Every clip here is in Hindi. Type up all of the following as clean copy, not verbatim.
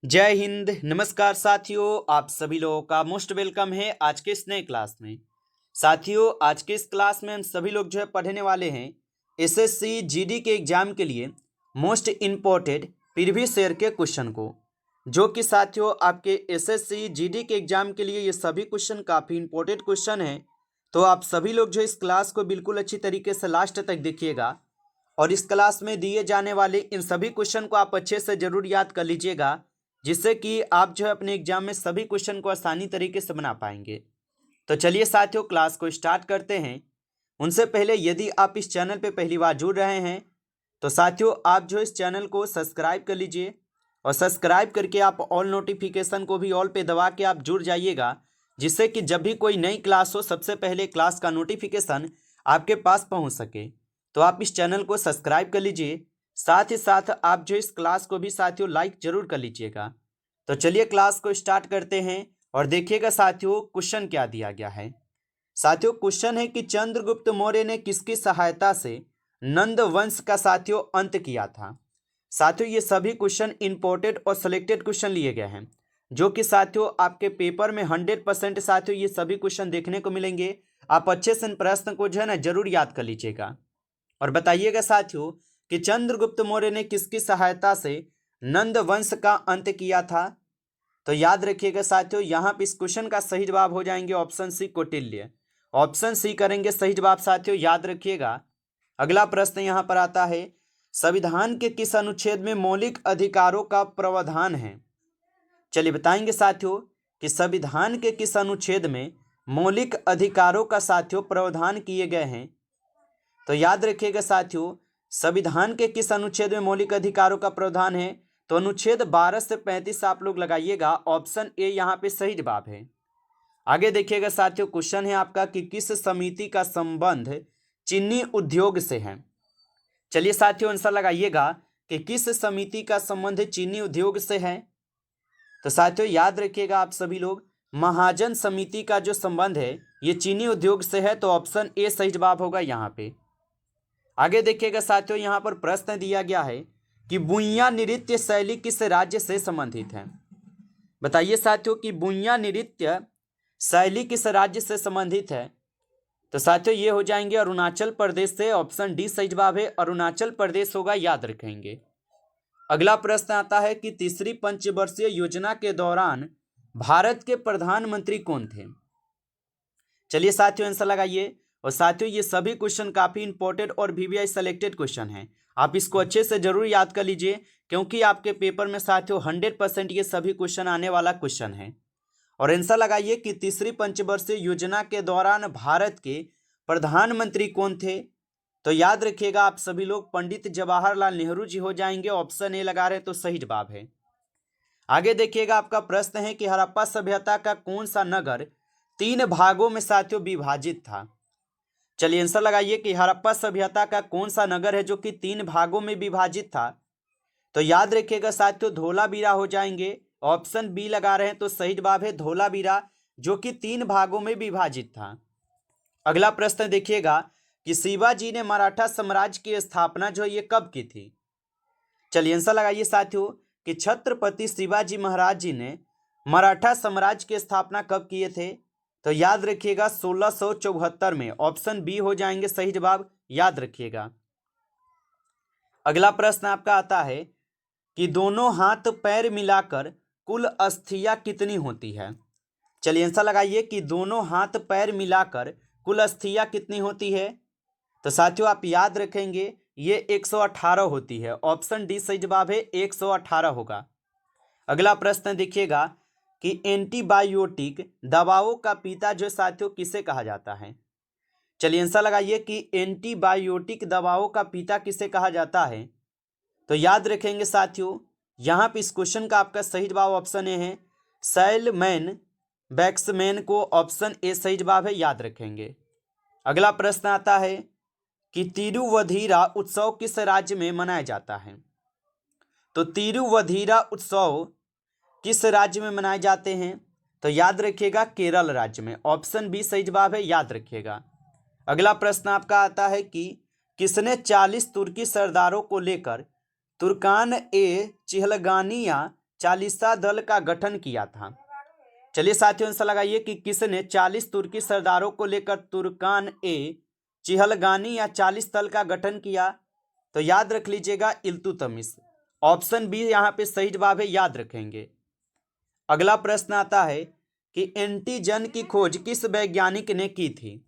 जय हिंद। नमस्कार साथियों, आप सभी लोगों का मोस्ट वेलकम है आज के इस नए क्लास में। साथियों, आज के इस क्लास में हम सभी लोग पढ़ने वाले हैं एसएससी जीडी के एग्जाम के लिए मोस्ट इम्पोर्टेंट प्रीवियस ईयर के क्वेश्चन को, जो कि साथियों आपके एसएससी जीडी के एग्जाम के लिए ये सभी क्वेश्चन काफ़ी इंपॉर्टेंट क्वेश्चन हैं। तो आप सभी लोग इस क्लास को बिल्कुल अच्छी तरीके से लास्ट तक देखिएगा और इस क्लास में दिए जाने वाले इन सभी क्वेश्चन को आप अच्छे से जरूर याद कर लीजिएगा, जिससे कि आप अपने एग्जाम में सभी क्वेश्चन को आसानी तरीके से बना पाएंगे। तो चलिए साथियों, क्लास को स्टार्ट करते हैं। उनसे पहले यदि आप इस चैनल पे पहली बार जुड़ रहे हैं तो साथियों आप इस चैनल को सब्सक्राइब कर लीजिए और सब्सक्राइब करके आप ऑल नोटिफिकेशन को भी ऑल पे दबा के आप जुड़ जाइएगा, जिससे कि जब भी कोई नई क्लास हो सबसे पहले क्लास का नोटिफिकेशन आपके पास पहुंच सके। तो आप इस चैनल को सब्सक्राइब कर लीजिए, साथ ही साथ आप इस क्लास को भी साथियों लाइक जरूर कर लीजिएगा। तो चलिए क्लास को स्टार्ट करते हैं और देखिएगा साथियों क्वेश्चन क्या दिया गया है। साथियों क्वेश्चन है कि चंद्रगुप्त मौर्य ने किसकी सहायता से नंद वंश का साथियों अंत किया था। साथियों ये सभी क्वेश्चन इंपोर्टेड और सिलेक्टेड क्वेश्चन लिए गए हैं, जो कि साथियों आपके पेपर में 100% साथियों ये सभी क्वेश्चन देखने को मिलेंगे। आप अच्छे से इन प्रश्न को जरूर याद कर लीजिएगा और बताइएगा साथियों कि चंद्रगुप्त मौर्य ने किसकी सहायता से नंद वंश का अंत किया था। तो याद रखिएगा साथियों, यहाँ पे इस क्वेश्चन का सही जवाब हो जाएंगे option C Kautilya. Option C करेंगे सही जवाब साथियों, याद रखिएगा। अगला प्रश्न यहाँ पर आता है, संविधान के किस अनुच्छेद में मौलिक अधिकारों का प्रावधान है। चलिए बताएंगे साथियों कि संविधान के किस अनुच्छेद में मौलिक अधिकारों का साथियों प्रावधान किए गए हैं। तो याद रखिएगा साथियों, संविधान के किस अनुच्छेद में मौलिक अधिकारों का प्रावधान है। तो अनुच्छेद 12 से 35 आप लोग लगाइएगा, ऑप्शन ए यहाँ पे सही जवाब है। आगे देखिएगा साथियों, क्वेश्चन है आपका कि किस समिति का संबंध चीनी उद्योग से है। चलिए साथियों आंसर लगाइएगा कि किस समिति का संबंध चीनी उद्योग से है। तो साथियों याद रखिएगा आप सभी लोग, महाजन समिति का जो संबंध है ये चीनी उद्योग से है, तो ऑप्शन ए सही जवाब होगा यहाँ पे। आगे देखिएगा साथियों, यहाँ पर प्रश्न दिया गया है कि बुइयां नृत्य शैली किस राज्य से संबंधित है। बताइए साथियों कि बुइयां नृत्य शैली किस राज्य से संबंधित है। तो साथियों ये हो जाएंगे अरुणाचल प्रदेश से, ऑप्शन डी सही जवाब है, अरुणाचल प्रदेश होगा, याद रखेंगे। अगला प्रश्न आता है कि तीसरी पंचवर्षीय योजना के दौरान भारत के प्रधानमंत्री कौन थे। चलिए साथियों आंसर लगाइए। और साथियों ये सभी क्वेश्चन काफी इंपॉर्टेंट और वीवीआई सेलेक्टेड क्वेश्चन हैं, आप इसको अच्छे से जरूर याद कर लीजिए, क्योंकि आपके पेपर में साथियों 100% ये सभी क्वेश्चन आने वाला क्वेश्चन है। और आंसर लगाइए कि तीसरी पंचवर्षीय योजना के दौरान भारत के प्रधानमंत्री कौन थे। तो याद रखिएगा आप सभी लोग, पंडित जवाहरलाल नेहरू जी हो जाएंगे, ऑप्शन ए लगा रहे तो सही जवाब है। आगे देखिएगा आपका प्रश्न है कि हड़प्पा सभ्यता का कौन सा नगर 3 भागों में साथियों विभाजित था। चलिए आंसर लगाइए कि हड़प्पा सभ्यता का कौन सा नगर है जो कि 3 भागों में विभाजित था। तो याद रखिएगा साथियों धोलावीरा हो जाएंगे, ऑप्शन बी लगा रहे हैं तो सही जवाब है धोलावीरा, जो कि 3 भागों में विभाजित था। अगला प्रश्न देखिएगा कि शिवाजी ने मराठा साम्राज्य की स्थापना ये कब की थी। चलिए आंसर लगाइए साथियों कि छत्रपति शिवाजी महाराज जी ने मराठा साम्राज्य की स्थापना कब किए थे। तो याद रखिएगा 1674 में, ऑप्शन बी हो जाएंगे सही जवाब, याद रखिएगा। अगला प्रश्न आपका आता है कि दोनों हाथ पैर मिलाकर कुल अस्थियां कितनी होती है। चलिए आंसर लगाइए कि दोनों हाथ पैर मिलाकर कुल अस्थियां कितनी होती है। तो साथियों आप याद रखेंगे ये 118 होती है, ऑप्शन डी सही जवाब है, 118 होगा। अगला प्रश्न देखिएगा कि एंटीबायोटिक दवाओं का पिता साथियों किसे कहा जाता है। चलिए आंसर लगाइए कि एंटीबायोटिक दवाओं का पिता किसे कहा जाता है। तो याद रखेंगे साथियों, यहाँ पे इस क्वेश्चन का आपका सही जवाब ऑप्शन ए है, सैलमैन वैक्समैन को, ऑप्शन ए सही जवाब है, याद रखेंगे। अगला प्रश्न आता है कि तिरुवधिरा उत्सव किस राज्य में मनाया जाता है। तो तिरुवधिरा उत्सव किस राज्य में मनाए जाते हैं। तो याद रखिएगा केरल राज्य में, ऑप्शन बी सही जवाब है, याद रखिएगा। अगला प्रश्न आपका आता है कि किसने 40 तुर्की सरदारों को लेकर तुर्कान ए चिहलगानिया चालीसा दल का गठन किया था? चलिए साथियों आंसर लगाइए कि किसने 40 तुर्की सरदारों को लेकर तुर्कान ए चिहलगानी या 40 दल का गठन किया? तो याद रख लीजिएगा इल्तुतमिश। ऑप्शन बी यहाँ पे सही जवाब है, याद रखेंगे। अगला प्रश्न आता है कि एंटीजन की खोज किस वैज्ञानिक ने की थी?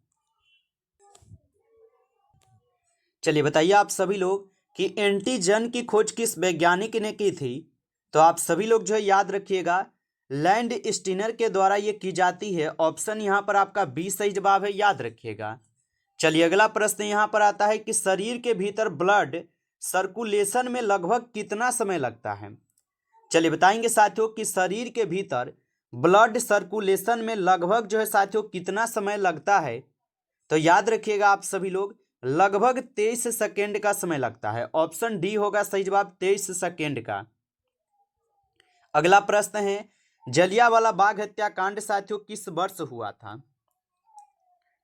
चलिए बताइए आप सभी लोग कि एंटीजन की खोज किस वैज्ञानिक ने की थी? तो आप सभी लोग जो है याद रखिएगा लैंड स्टीनर के द्वारा ये की जाती है। ऑप्शन यहाँ पर आपका बी सही जवाब है, याद रखिएगा। चलिए अगला प्रश्न यहाँ पर आता है कि शरीर के भीतर ब्लड सर्कुलेशन में लगभग कितना समय लगता है? चलिए बताएंगे साथियों कि शरीर के भीतर ब्लड सर्कुलेशन में लगभग जो है साथियों कितना समय लगता है? तो याद रखिएगा आप सभी लोग लगभग 23 सेकेंड का समय लगता है। ऑप्शन डी होगा सही जवाब, 23 सेकेंड का। अगला प्रश्न है जलियांवाला बाग हत्याकांड साथियों किस वर्ष हुआ था?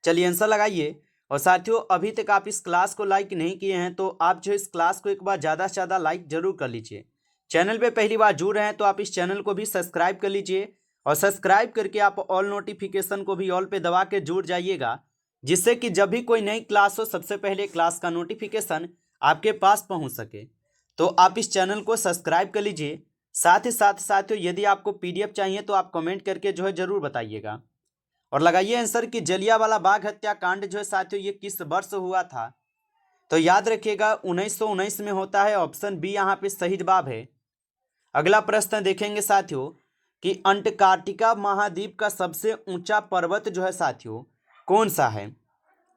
चलिए आंसर लगाइए। और साथियों अभी तक आप इस क्लास को लाइक नहीं किए हैं तो आप जो इस क्लास को एक बार ज़्यादा से ज़्यादा लाइक जरूर कर लीजिए। चैनल पे पहली बार जुड़ रहे हैं तो आप इस चैनल को भी सब्सक्राइब कर लीजिए और सब्सक्राइब करके आप ऑल नोटिफिकेशन को भी ऑल पे दबा के जुड़ जाइएगा, जिससे कि जब भी कोई नई क्लास हो सबसे पहले क्लास का नोटिफिकेशन आपके पास पहुंच सके। तो आप इस चैनल को सब्सक्राइब कर लीजिए। साथ ही साथियों यदि आपको पीडीएफ चाहिए तो आप कमेंट करके जो है जरूर बताइएगा। और लगाइए आंसर कि जलियांवाला बाग हत्याकांड जो है साथियों ये किस वर्ष हुआ था? तो याद रखिएगा 1919 में होता है। ऑप्शन बी यहाँ पे सही जवाब है। अगला प्रश्न देखेंगे साथियों कि अंटार्कटिका महाद्वीप का सबसे ऊंचा पर्वत जो है साथियों कौन सा है?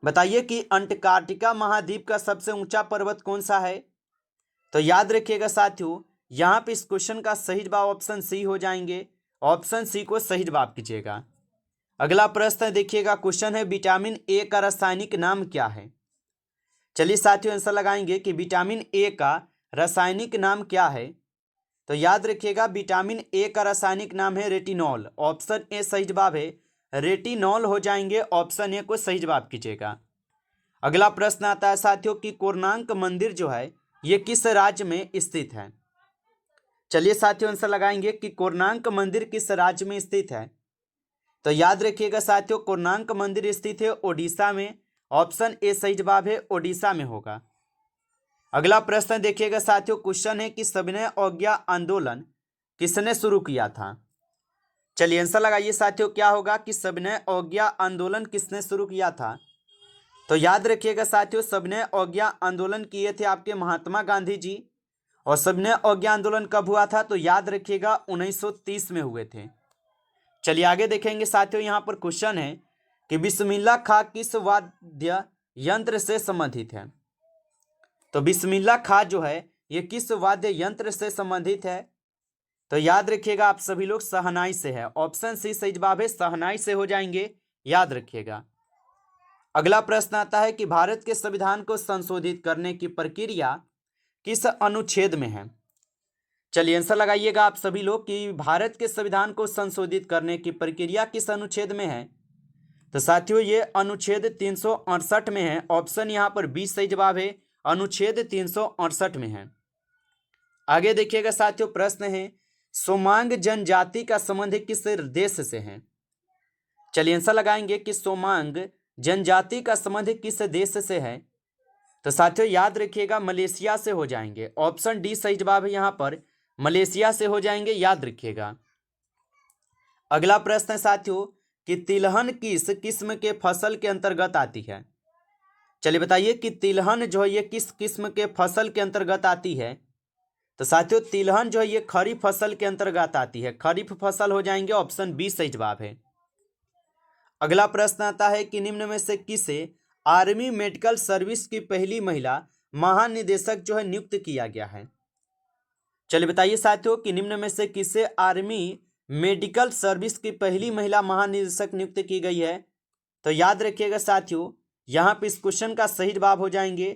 बताइए कि अंटार्कटिका महाद्वीप का सबसे ऊंचा पर्वत कौन सा है? तो याद रखिएगा साथियों यहाँ पे इस क्वेश्चन का सही जवाब ऑप्शन सी हो जाएंगे। ऑप्शन सी को सही जवाब कीजिएगा। अगला प्रश्न देखिएगा, क्वेश्चन है विटामिन ए का रासायनिक नाम क्या है? चलिए साथियों आंसर लगाएंगे कि विटामिन ए का रासायनिक नाम क्या है? तो याद रखिएगा विटामिन ए का रासायनिक नाम है रेटिनॉल। ऑप्शन ए सही जवाब है, रेटिनॉल हो जाएंगे। ऑप्शन ए को सही जवाब कीजिएगा। अगला प्रश्न आता है साथियों कि कोणार्क मंदिर जो है ये किस राज्य में स्थित है? चलिए साथियों आंसर लगाएंगे कि कोणार्क मंदिर किस राज्य में स्थित है? तो याद रखिएगा साथियों कोणार्क मंदिर स्थित है ओडिशा में। ऑप्शन ए सही जवाब है, ओडिशा में होगा। अगला प्रश्न देखिएगा साथियों, क्वेश्चन है कि सविनय अवज्ञा आंदोलन किसने शुरू किया था? चलिए आंसर लगाइए साथियों क्या होगा कि सविनय अवज्ञा आंदोलन किसने शुरू किया था? तो याद रखिएगा साथियों सविनय अवज्ञा आंदोलन किए थे आपके महात्मा गांधी जी। और सविनय अवज्ञा आंदोलन कब हुआ था? तो याद रखिएगा 1930 में हुए थे। चलिए आगे देखेंगे साथियों, यहाँ पर क्वेश्चन है कि बिस्मिल्लाह खां किस वाद्य यंत्र से संबंधित है? तो बिस्मिल्लाह खां जो है ये किस वाद्य यंत्र से संबंधित है? तो याद रखिएगा आप सभी लोग शहनाई से है। ऑप्शन सी सही जवाब है, शहनाई से हो जाएंगे, याद रखिएगा। अगला प्रश्न आता है कि भारत के संविधान को संशोधित करने की प्रक्रिया किस अनुच्छेद में है? चलिए आंसर लगाइएगा आप सभी लोग कि भारत के संविधान को संशोधित करने की प्रक्रिया किस अनुच्छेद में है? तो साथियों ये अनुच्छेद 368 में है। ऑप्शन यहाँ पर बी सही जवाब है, अनुच्छेद 368 में है। आगे देखिएगा साथियों, प्रश्न है सोमांग जनजाति का संबंध किस देश से है? चलिए आंसर लगाएंगे कि सोमांग जनजाति का संबंध किस देश से है? तो साथियों याद रखिएगा मलेशिया से हो जाएंगे। ऑप्शन डी सही जवाब है, यहाँ पर मलेशिया से हो जाएंगे, याद रखिएगा। अगला प्रश्न है साथियों कि तिलहन किस किस्म के फसल के अंतर्गत आती है? चलिए बताइए कि तिलहन जो है ये किस किस्म के फसल के अंतर्गत आती है? तो साथियों तिलहन जो है ये खरीफ फसल के अंतर्गत आती है, खरीफ फसल हो जाएंगे। ऑप्शन बी सही जवाब है। अगला प्रश्न आता है कि निम्न में से किसे आर्मी मेडिकल सर्विस की पहली महिला महानिदेशक जो है नियुक्त किया गया है? चलिए बताइए साथियों कि निम्न में से किसे आर्मी मेडिकल सर्विस की पहली महिला महानिदेशक नियुक्त की गई है? तो याद रखिएगा साथियों यहाँ पे इस क्वेश्चन का सही जवाब हो जाएंगे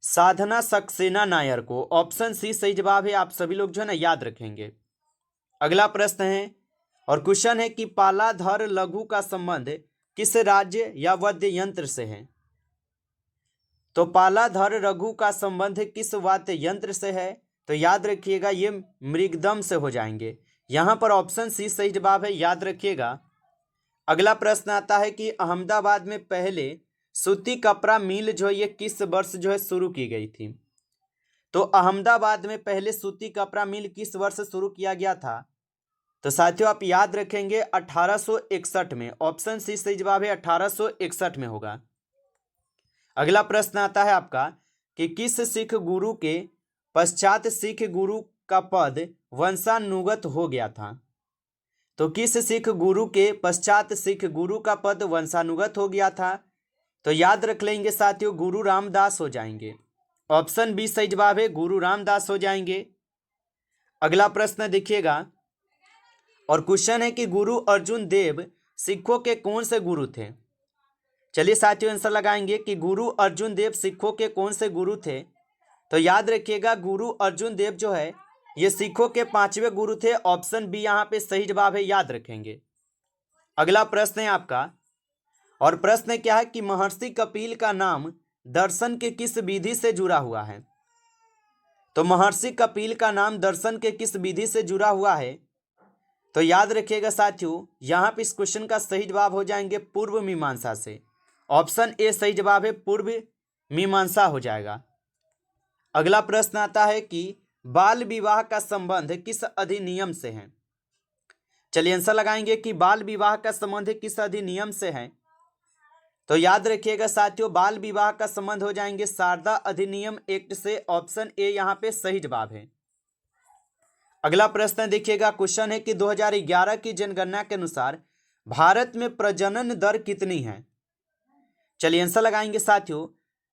साधना सक्सेना नायर को। ऑप्शन सी सही जवाब है, आप सभी लोग जो है ना याद रखेंगे। अगला प्रश्न है और क्वेश्चन है कि पालाधर लघु का संबंध किस राज्य या वाद्य यंत्र से है? तो पालाधर लघु का संबंध किस वाद्य यंत्र से है? तो याद रखिएगा ये मृगदम से हो जाएंगे। यहाँ पर ऑप्शन सी सही जवाब है, याद रखिएगा। अगला प्रश्न आता है कि अहमदाबाद में पहले सूती कपड़ा मिल जो है ये किस वर्ष जो है शुरू की गई थी। तो अहमदाबाद में पहले सूती कपड़ा मिल किस वर्ष शुरू किया गया था। तो साथियों आप याद रखेंगे 1861 में। ऑप्शन सी सही जवाब है, 1861 में होगा। अगला प्रश्न आता है आपका कि किस सिख गुरु के पश्चात सिख गुरु का पद वंशानुगत हो गया था। तो किस सिख गुरु के पश्चात सिख गुरु का पद वंशानुगत हो गया था। तो याद रख लेंगे साथियों, गुरु रामदास हो जाएंगे। ऑप्शन बी सही जवाब है, गुरु रामदास हो जाएंगे। अगला प्रश्न देखिएगा और क्वेश्चन है कि गुरु अर्जुन देव सिखों के कौन से गुरु थे। चलिए साथियों आंसर लगाएंगे कि गुरु अर्जुन देव सिखों के कौन से गुरु थे। तो याद रखिएगा गुरु अर्जुन देव जो है ये सिखों के 5वें गुरु थे। ऑप्शन बी यहाँ पे सही जवाब है, याद रखेंगे। अगला प्रश्न है आपका और प्रश्न क्या है कि महर्षि कपिल का नाम दर्शन के किस विधि से जुड़ा हुआ है। तो महर्षि कपिल का नाम दर्शन के किस विधि से जुड़ा हुआ है। तो याद रखिएगा साथियों यहाँ पे इस क्वेश्चन का सही जवाब हो जाएंगे पूर्व मीमांसा से। ऑप्शन ए सही जवाब है, पूर्व मीमांसा हो जाएगा। अगला प्रश्न आता है कि बाल विवाह का संबंध किस अधिनियम से है। चलिए आंसर लगाएंगे कि बाल विवाह का संबंध किस अधिनियम से है। तो याद रखिएगा साथियों बाल विवाह का संबंध हो जाएंगे शारदा अधिनियम एक्ट से। ऑप्शन ए यहाँ पे सही जवाब है। अगला प्रश्न देखिएगा, क्वेश्चन है कि 2011 की जनगणना के अनुसार भारत में प्रजनन दर कितनी है। चलिए आंसर लगाएंगे साथियों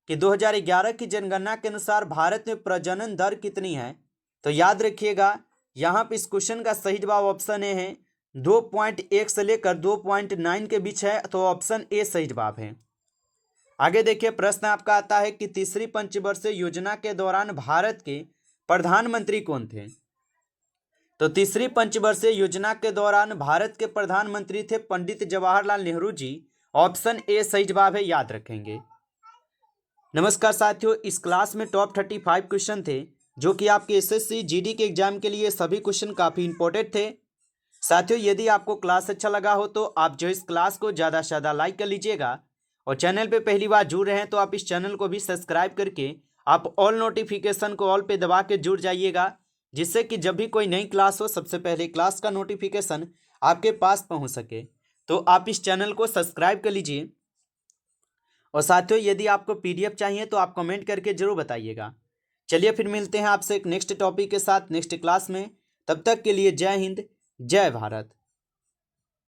कि 2011 की जनगणना के अनुसार भारत में प्रजनन दर कितनी है। तो याद रखिएगा यहाँ पे इस क्वेश्चन का सही जवाब ऑप्शन ए है, 2.1 से लेकर 2.9 के बीच है। तो ऑप्शन ए सही जवाब है। आगे देखिए प्रश्न आपका आता है कि तीसरी पंचवर्षीय योजना के दौरान भारत के प्रधानमंत्री कौन थे। तो तीसरी पंचवर्षीय योजना के दौरान भारत के प्रधानमंत्री थे पंडित जवाहरलाल नेहरू जी। ऑप्शन ए सही जवाब है, याद रखेंगे। नमस्कार साथियों, इस क्लास में टॉप 35 क्वेश्चन थे जो कि आपके एसएससी जीडी के एग्जाम के लिए सभी क्वेश्चन काफ़ी इंपॉर्टेंट थे। साथियों यदि आपको क्लास अच्छा लगा हो तो आप जो इस क्लास को ज़्यादा से ज़्यादा लाइक कर लीजिएगा और चैनल पे पहली बार जुड़ रहे हैं तो आप इस चैनल को भी सब्सक्राइब करके आप ऑल नोटिफिकेशन को ऑल पे दबा के जुड़ जाइएगा, जिससे कि जब भी कोई नई क्लास हो सबसे पहले क्लास का नोटिफिकेशन आपके पास पहुंच सके। तो आप इस चैनल को सब्सक्राइब कर लीजिए। और साथियों यदि आपको पीडीएफ चाहिए तो आप कमेंट करके जरूर बताइएगा। चलिए फिर मिलते हैं आपसे एक नेक्स्ट टॉपिक के साथ नेक्स्ट क्लास में। तब तक के लिए जय हिंद, जय भारत।